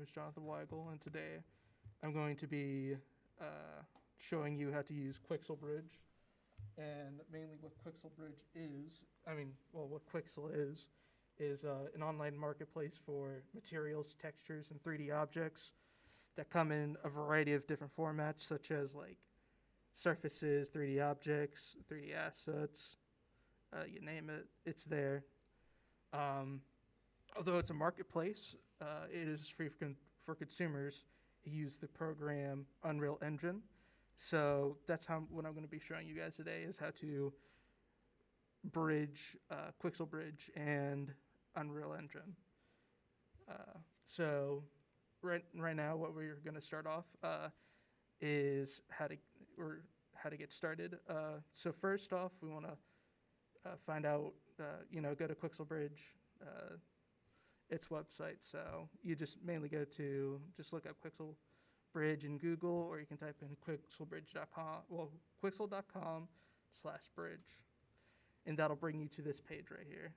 is Jonathon Weigel, and today I'm going to be showing you how to use Quixel Bridge. And mainly what Quixel Bridge is, what Quixel is an online marketplace for materials, textures, and 3D objects that come in a variety of different formats, such as like surfaces, 3D objects, 3D assets, you name it, it's there. Although it's a marketplace, it is free for consumers who use the program Unreal Engine. So that's what I'm going to be showing you guys today is how to bridge Quixel Bridge and Unreal Engine. So right now, what we're going to start off is how to get started. So first off, we want to find out, go to Quixel Bridge, its website. So you just mainly just look up Quixel Bridge in Google, or you can type in quixelbridge.com, quixel.com/bridge, and that'll bring you to this page right here.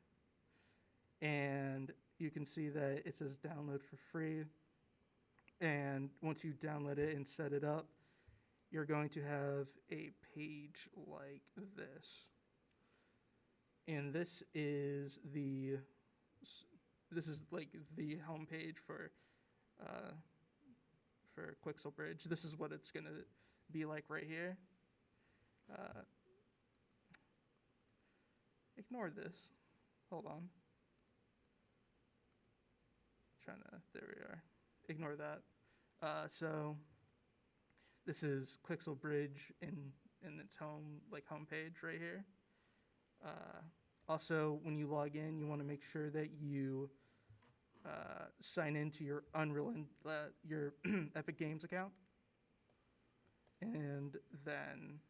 And you can see that it says download for free. And once you download it and set it up, you're going to have a page like this. And this is like the home page for Quixel Bridge. This is what it's gonna be like right here. Ignore this. Hold on. There we are. Ignore that. So this is Quixel Bridge in its home page right here. Also, when you log in, you want to make sure that you sign into your your Epic Games account, and then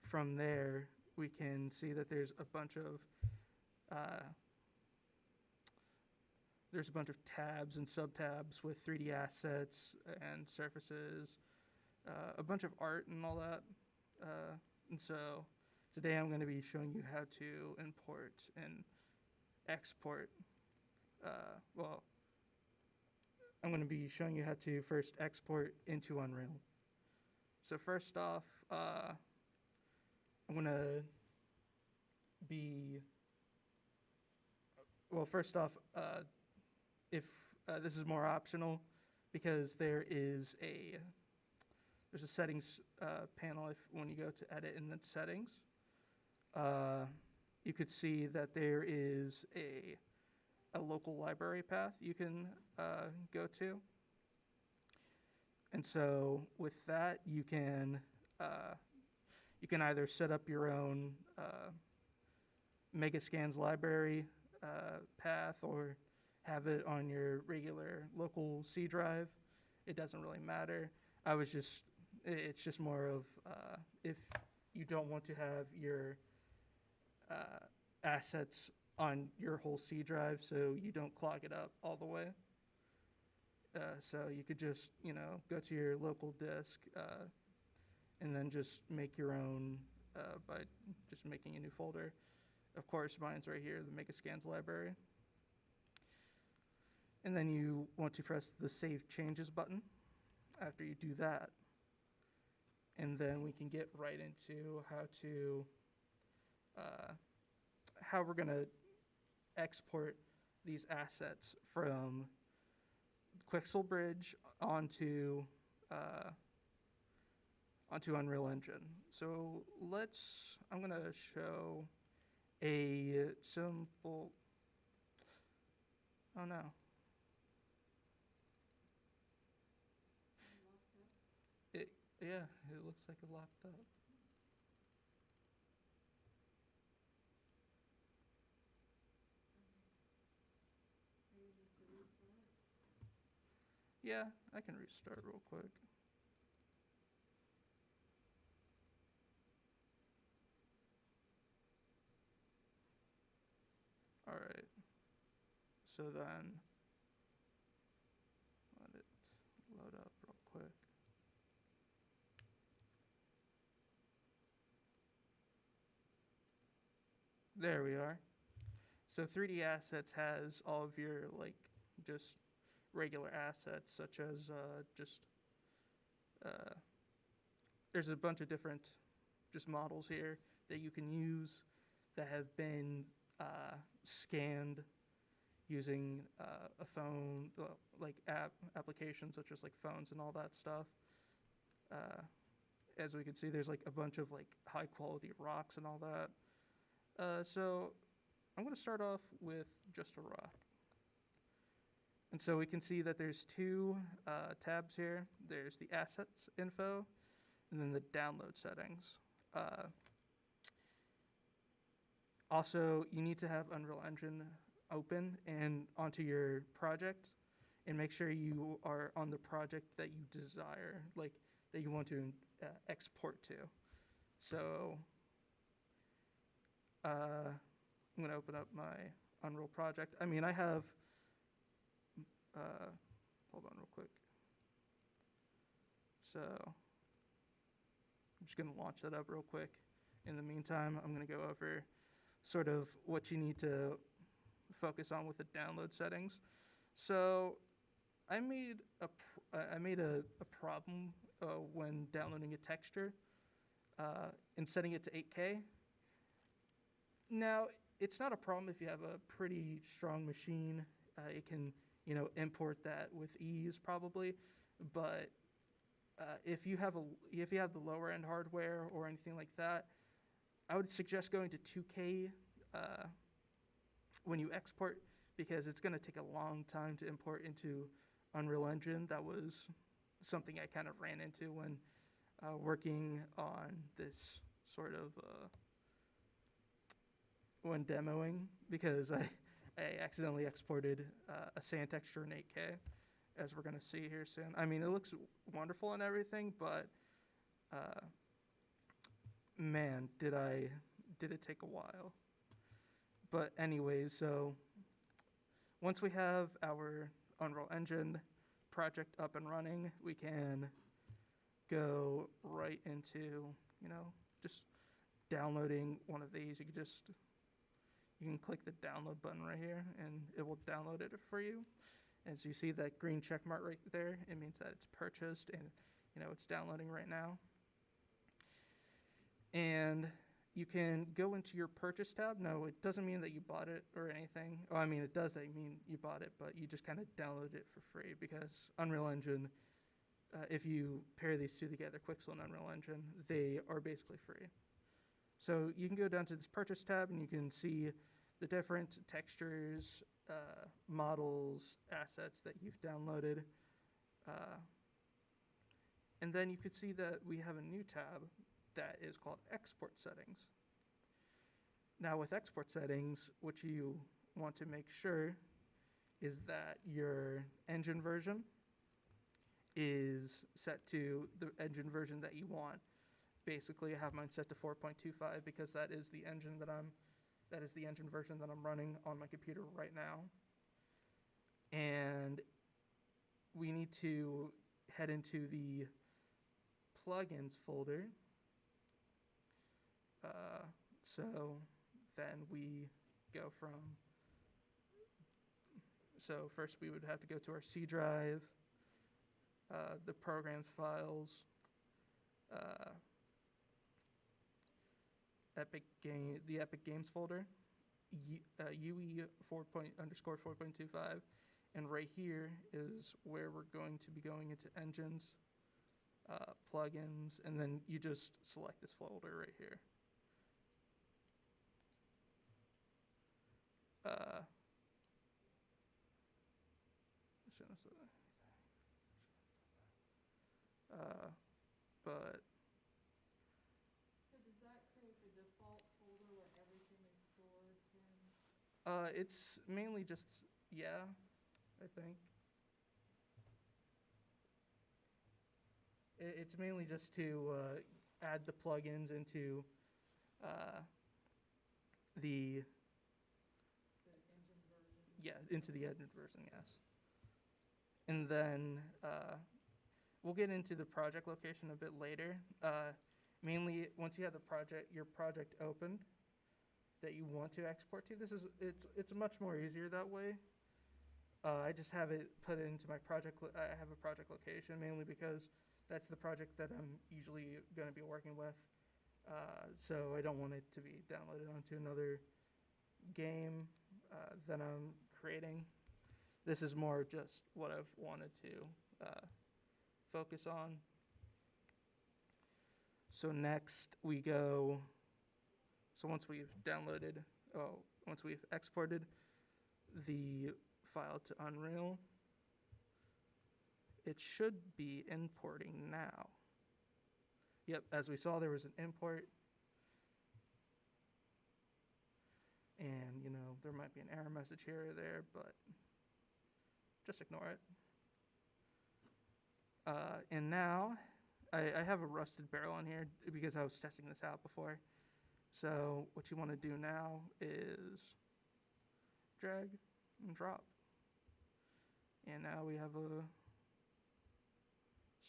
from there we can see that there's a bunch of tabs and sub-tabs with 3D assets and surfaces, a bunch of art and all that. And so today I'm going to be showing you how to import and export. I'm going to be showing you how to first export into Unreal. So first off, I'm going to be... Well, first off, if this is more optional, because there's a settings panel when you go to edit in the settings. You could see that there is a local library path you can go to. And so with that, you can either set up your own Megascans library path, or have it on your regular local C drive. It doesn't really matter. It's just more of if you don't want to have your assets on your whole C drive, so you don't clog it up all the way. So you could just, go to your local disk and then just make your own by just making a new folder. Of course, mine's right here, the Megascans library. And then you want to press the Save Changes button after you do that. And then we can get right into how we're going to export these assets from Quixel Bridge onto Unreal Engine. So I'm going to show a simple... Oh no. It looks like it locked up. Yeah, I can restart real quick. All right. So then, let it load up real quick. There we are. So 3D Assets has all of your just regular assets, such as uh, there's a bunch of different just models here that you can use that have been scanned using a phone, like applications such as like phones and all that stuff. As we can see, there's like a bunch of like high quality rocks and all that. So I'm going to start off with just a rock. And so we can see that there's two tabs here. There's the assets info and then the download settings. Also, you need to have Unreal Engine open and onto your project, and make sure you are on the project that you desire, like that you want to export to. So I'm going to open up my Unreal project. I mean, I have, hold on real quick. So I'm just going to launch that up real quick. In the meantime, I'm going to go over sort of what you need to focus on with the download settings. So I made a problem when downloading a texture and setting it to 8K. Now, it's not a problem if you have a pretty strong machine. It can, import that with ease probably. But if you have the lower end hardware or anything like that, I would suggest going to 2K when you export, because it's going to take a long time to import into Unreal Engine. That was something I kind of ran into when working on this sort of when demoing, because I accidentally exported a sand texture in 8K, as we're going to see here soon. I mean, it looks wonderful and everything, but man, did it take a while. But anyways, so once we have our Unreal Engine project up and running, we can go right into, just downloading one of these. You can click the download button right here and it will download it for you. As you see that green check mark right there, it means that it's purchased and, it's downloading right now. And you can go into your purchase tab. No, it doesn't mean that you bought it or anything. Oh, I mean, it does mean you bought it, but you just kind of download it for free, because Unreal Engine, if you pair these two together, Quixel and Unreal Engine, they are basically free. So you can go down to this purchase tab and you can see the different textures, models, assets that you've downloaded. And then you can see that we have a new tab that is called Export Settings. Now with Export Settings, what you want to make sure is that your engine version is set to the engine version that you want. Basically, I have mine set to 4.25 because that is the engine version that I'm running on my computer right now. And we need to head into the plugins folder. So then we go so first we would have to go to our C drive, the programs files, the Epic Games folder, UE 4._4.25, and right here is where we're going to be going into engines, plugins, and then you just select this folder right here. But so does that create the default folder where everything is stored then? it's mainly just, yeah, I think. It's mainly just to add the plugins into the engine version? Yeah, into the engine version, yes. And then we'll get into the project location a bit later. Mainly, once you have your project opened that you want to export to, it's much more easier that way. I just have it put into my project. I have a project location mainly because that's the project that I'm usually going to be working with. So I don't want it to be downloaded onto another game that I'm creating. This is more just what I've wanted to focus on. So next we go, so once we've downloaded, once we've exported the file to Unreal, it should be importing now. Yep, as we saw, there was an import. And, you know, there might be an error message here or there, but just ignore it. And now, I have a rusted barrel in here because I was testing this out before. So what you want to do now is drag and drop. And now we have a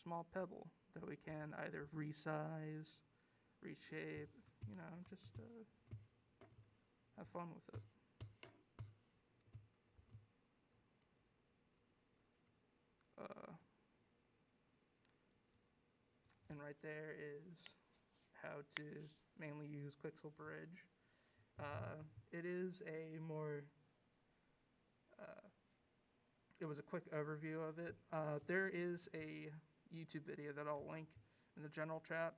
small pebble that we can either resize, reshape, you know, just have fun with it. And right there is how to mainly use Quixel Bridge. It is a more, it was a quick overview of it. There is a YouTube video that I'll link in the general chat.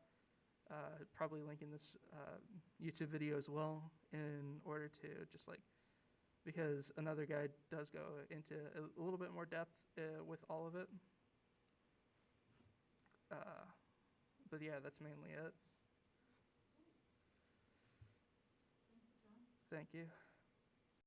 Probably link in this YouTube video as well in order to just like, because another guy does go into a little bit more depth with all of it. But yeah, that's mainly it. Thank you, John. Thank you.